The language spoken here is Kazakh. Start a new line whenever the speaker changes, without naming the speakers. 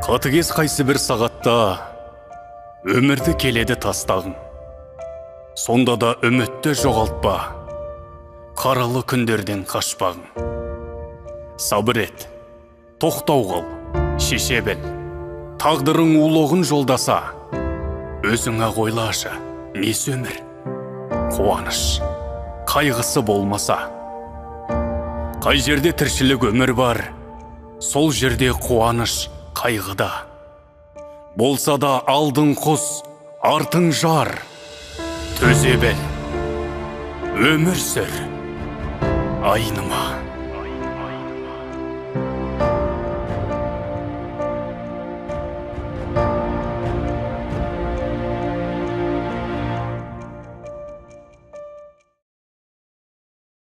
Қатыгез қайсы бір сағатта өмірді келеді тастағың. Сонда да үмітті жоғалтпа, қаралы күндерден қашпағың. Сабыр ет, тоқтау қыл, шеше біл. Тағдырың улығын жолдаса, өзіңа ойлашы, несі өмір? Қуаныш, қайғысы болмаса. Қай жерде тіршілік өмір бар, сол жерде қуаныш қайғыда. Болса да алдың құс, артың жар. Төзе біл, өмір сүр, айныма.